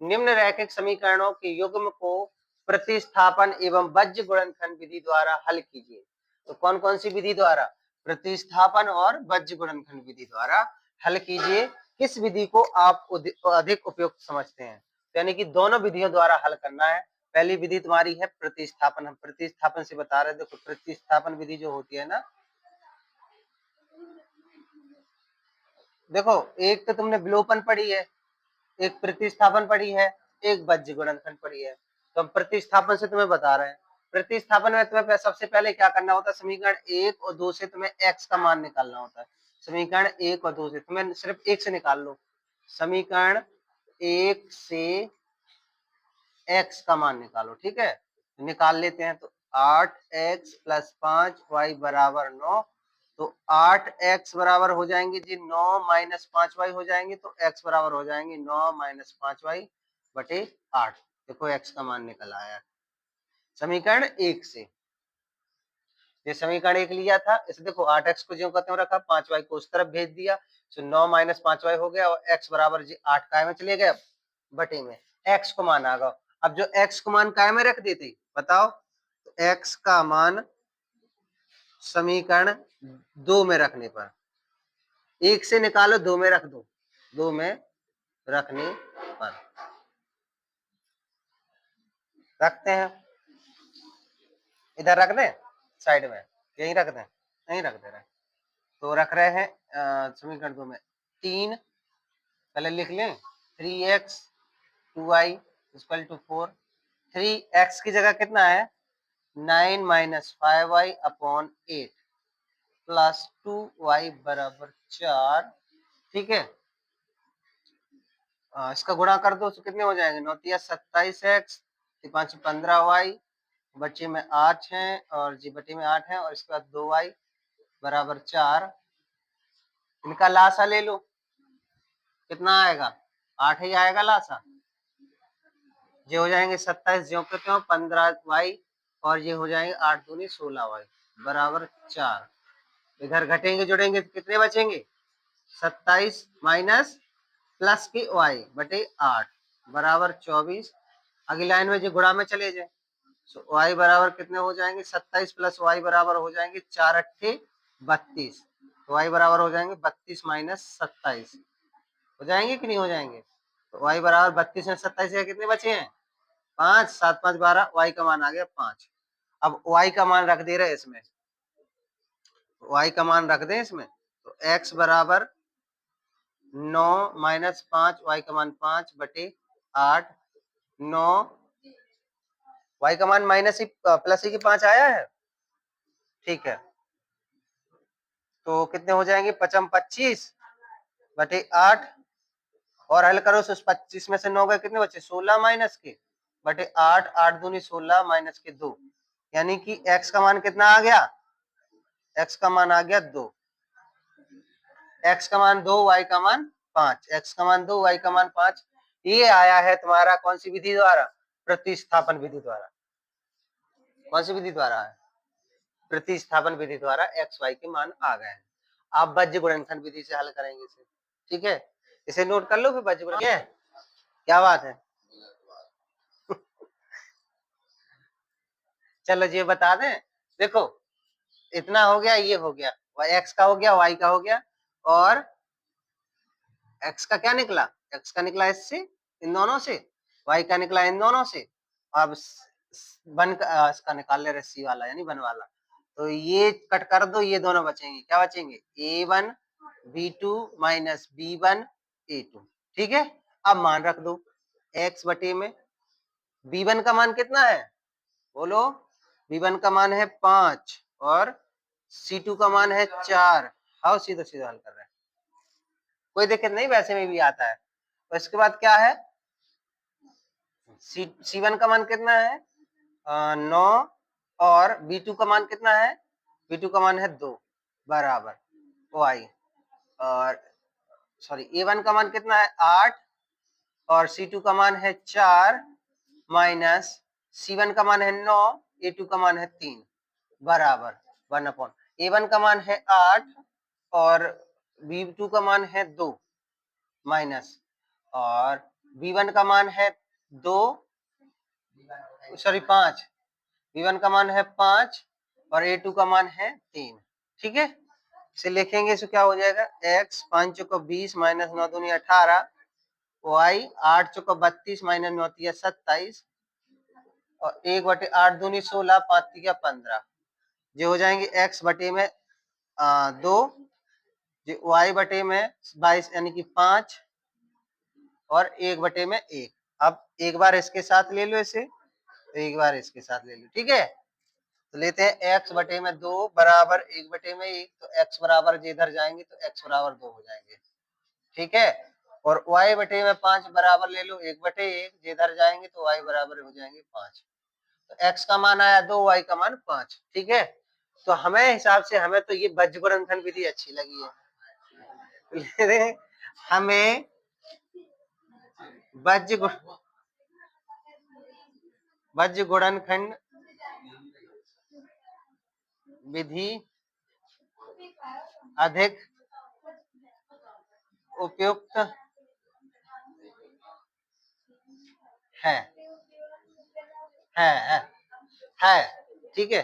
निम्न रैखिक समीकरणों के युग्म को प्रतिस्थापन एवं बज्र गुणनखंड विधि द्वारा हल कीजिए। तो कौन कौन सी विधि द्वारा? प्रतिस्थापन और बज्र गुणनखंड विधि द्वारा हल कीजिए। किस विधि को आप अधिक उपयुक्त समझते हैं? यानी कि दोनों विधियों द्वारा हल करना है। पहली विधि तुम्हारी है प्रतिस्थापन। हम प्रतिस्थापन से बता रहे हैं। देखो प्रतिस्थापन विधि जो होती है ना, देखो एक तो तुमने विलोपन पढ़ी है, एक प्रतिस्थापन पढ़ी है, एक बज्र गुणनखंड पढ़ी है। तो हम प्रतिस्थापन से तुम्हें बता रहे हैं। प्रतिस्थापन में तुम्हें सबसे पहले क्या करना होता है? समीकरण 1 और 2 से तुम्हें x का मान निकालना होता है। समीकरण 1 और 2 से तुम्हें सिर्फ 1 से निकाल लो। समीकरण 1 से x का मान निकालो, ठीक है? निकाल लेते हैं। तो 8x + 5y = 9। तो 8x बराबर हो जाएंगे जी 9 - 5y हो जाएंगे। तो x बराबर हो जाएंगे 9 - 5y बटे 8। देखो x का मान निकल आया समीकरण 1 से। ये समीकरण 1 लिया था, इसे देखो 8x को ज्यों का त्यों रखा, 5y को उस तरफ भेज दिया। तो 9 - 5y हो गया और x बराबर जी 8 काय में चले गए बटे में। x को मान आ गया। अब जो x को मान काय में रख देते बताओ? तो x का मान समीकरण 2 में रखने पर, 1 से निकालो 2 में रख दो, 2 में रखने पर रखते हैं। इधर रख दें साइड में, यहीं रख दें? नहीं रख दे रहे। तो रख रहे हैं समीकरण 2 में 3 पहले लिख लें 3x 2y = 4। 3x की जगह कितना है? 9 - 5y / 8 + 2y = 4। ठीक है, इसका गुणा कर दो तो कितने हो जाएंगे? 9 × 27x 5 × 15y बच्चे में 8 है और जी बटे में 8 है और इसके बाद 2y = 4। इनका लासा ले लो, कितना आएगा? 8 ही आएगा लासा। ये हो जाएंगे 27 ज्यों के त्यों 15y और ये हो जाएंगे 8 × 2 = 16y = 4। इधर घटेंगे जुड़ेंगे तो कितने बचेंगे? 27 माइनस प्लस की y बटे 8 बराबर 24। अगली लाइन में जो गुणा में चले जाए तो y बराबर कितने हो जाएंगे? 27 + y बराबर हो जाएंगे 4 × 8 = 32। तो y बराबर हो जाएंगे 32 - 27 हो जाएंगे कि नहीं हो जाएंगे? तो y बराबर 32 में 27 के कितने बचे हैं? 5 7 5 12 y का मान आ गया 5। अब y का मान रख दे रहे इसमें, y का मान रख दें इसमें। तो x बराबर 9 - 5 y का मान 5 बटे 8 9 y का मान माइनस ही प्लस ही की 5 आया है। ठीक है, तो कितने हो जाएंगे? 5 × 25 बटे 8 और हल करो तो 25 में से 9 गए कितने बचे? 16 माइनस के बटे 8 8 दूनी 16 माइनस के 2 यानी कि x का मान कितना आ गया? x का मान आ गया 2। x का मान 2 y का मान 5। x का मान 2 y का मान 5। ये आया है तुम्हारा कौन सी विधि द्वारा? प्रतिस्थापन विधि द्वारा। कौन सी विधि द्वारा है? प्रतिस्थापन विधि द्वारा x y के मान आ गए हैं। आप बज्र गुणनखंड विधि से हल करेंगे इसे। ठीक है, इसे नोट कर लो फिर बज्र गुणनखंड। क्या बात है? चलो ये बता दें, देखो इतना हो गया, ये हो गया, x का हो गया, y का हो गया और x का क्या निकला? x का निकला इससे, इन दोनों से, y का निकला इन दोनों से। अब वन का इसका निकाल ले रस्सी वाला यानी वन वाला। तो ये कट कर दो, ये दोनों बचेंगे। क्या बचेंगे? a1 b2 - b1 a2। ठीक है, अब मान रख दो x बटे में। b1 का मान कितना है? बोलो। b1 का मान है 5 और c2 का मान है 4। आओ सीधा सीधा हल कर रहे हैं, कोई दिक्कत नहीं, वैसे में भी आता है। तो इसके बाद क्या है? C1 का मान कितना है? 9 और B2 का मान कितना है? B2 का मान है 2 बराबर y और सॉरी A1 का मान कितना है? 8 और C2 का मान है 4 माइनस C1 का मान है 9 A2 का मान है 3 बराबर 1/। A1 का मान है 8 और B2 का मान है 2 माइनस और V1 का मान है 2, सॉरी 5, V1 का मान है 5 और A2 का मान है 3। ठीक है, इसे लिखेंगे तो क्या हो जाएगा, x 5 चौको 20 माइनस 9 दूनी 18, y 8 चौको 32 माइनस 9 तिया 27 और 1/8 दूनी 16 5 तिया 15। जो हो जाएंगे x बटे में 2, y बटे में 22 यानी कि 5 और 1 बटे में 1। अब एक बार इसके साथ ले लो इसे, तो एक बार इसके साथ ले लो। ठीक है, तो लेते हैं x बटे में 2 बराबर 1 बटे में 1, तो x बराबर जिधर जाएंगे तो x बराबर 2 हो जाएंगे। ठीक है, और y बटे में 5 बराबर ले लो 1 बटे 1, जिधर जाएंगे तो y बराबर हो जाएंगे 5। तो x का मान आया 2, y का मान 5। ठीक है, तो हमें हिसाब से हमें तो ये बज्रगुणनखंड विधि अच्छी लगी है। हमें बज्रगुणनखंड विधि अधिक उपयुक्त है है है, है। ठीक है,